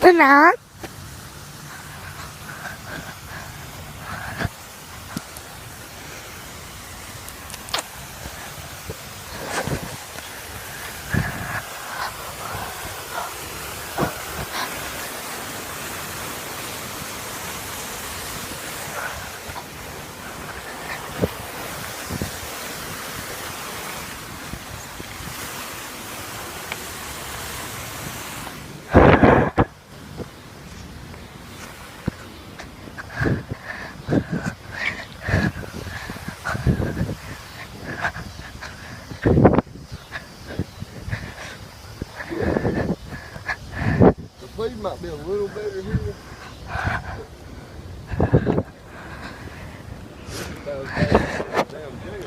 The ninth. The feed might be a little better here. This is about as bad as the damn jig.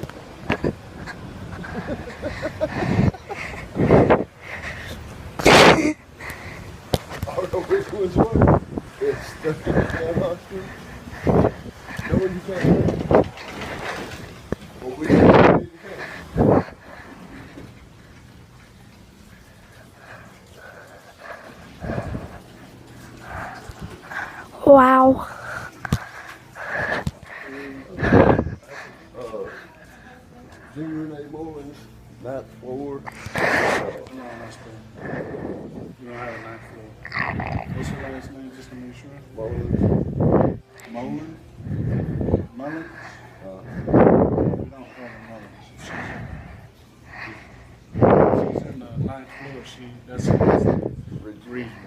I don't know which one's what. It's stuck in the damn hospital. Knowing you can't run. Well, we can't you can't. Wow. Junior Renee Mullins, ninth floor. No, that's the. You don't have a ninth floor. What's your last name, just to make sure? Mullins. Mullen? Mullen? We don't have a Mullen. She's in the ninth floor. That's regional.